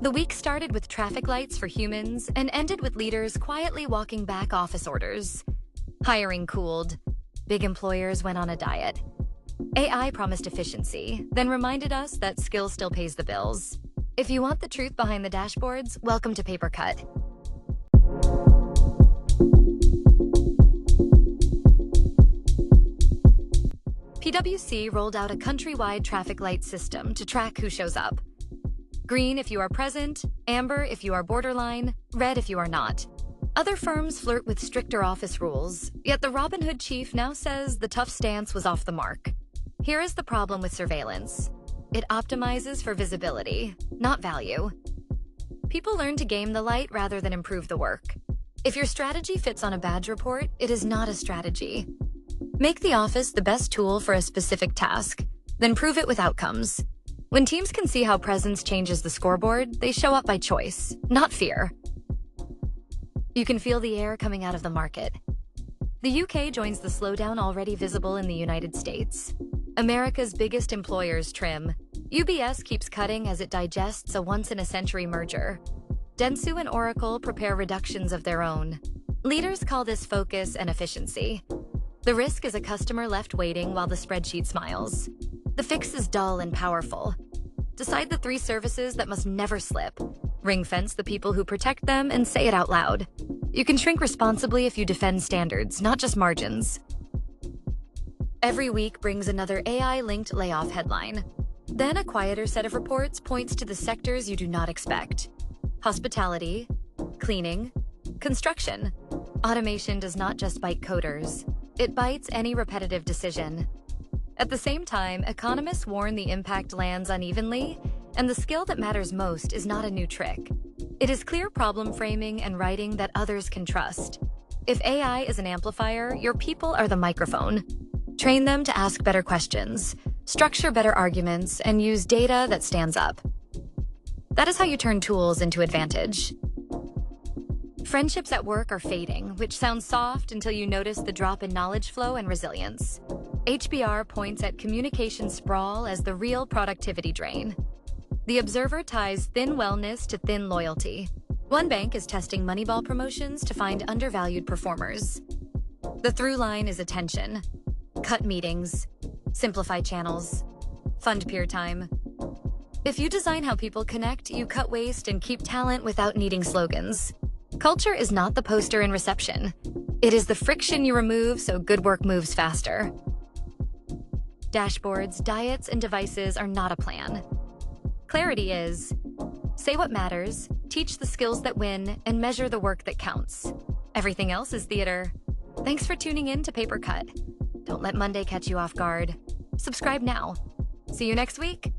The week started with traffic lights for humans and ended with leaders quietly walking back office orders. Hiring cooled. Big employers went on a diet. AI promised efficiency, then reminded us that skill still pays the bills. If you want the truth behind the dashboards, welcome to PaperCut. PwC rolled out a countrywide traffic light system to track who shows up. Green if you are present, amber if you are borderline, red if you are not. Other firms flirt with stricter office rules, yet the Robin Hood chief now says the tough stance was off the mark. Here is the problem with surveillance. It optimizes for visibility, not value. People learn to game the light rather than improve the work. If your strategy fits on a badge report, it is not a strategy. Make the office the best tool for a specific task, then prove it with outcomes. When teams can see how presence changes the scoreboard, they show up by choice, not fear. You can feel the air coming out of the market. The UK joins the slowdown already visible in the United States. America's biggest employers trim. UBS keeps cutting as it digests a once-in-a-century merger. Dentsu and Oracle prepare reductions of their own. Leaders call this focus and efficiency. The risk is a customer left waiting while the spreadsheet smiles. The fix is dull and powerful. Decide the 3 services that must never slip. Ring-fence the people who protect them and say it out loud. You can shrink responsibly if you defend standards, not just margins. Every week brings another AI-linked layoff headline. Then a quieter set of reports points to the sectors you do not expect. Hospitality, cleaning, construction. Automation does not just bite coders. It bites any repetitive decision. At the same time, economists warn the impact lands unevenly, and the skill that matters most is not a new trick. It is clear problem framing and writing that others can trust. If AI is an amplifier, your people are the microphone. Train them to ask better questions, structure better arguments, and use data that stands up. That is how you turn tools into advantage. Friendships at work are fading, which sounds soft until you notice the drop in knowledge flow and resilience. HBR points at communication sprawl as the real productivity drain. The Observer ties thin wellness to thin loyalty. One bank is testing Moneyball promotions to find undervalued performers. The through line is attention. Cut meetings, simplify channels, fund peer time. If you design how people connect, you cut waste and keep talent without needing slogans. Culture is not the poster in reception. It is the friction you remove so good work moves faster. Dashboards, diets, and devices are not a plan. Clarity is: say what matters, teach the skills that win, and measure the work that counts. Everything else is theater. Thanks for tuning in to PaperCut. Don't let Monday catch you off guard. Subscribe now. See you next week.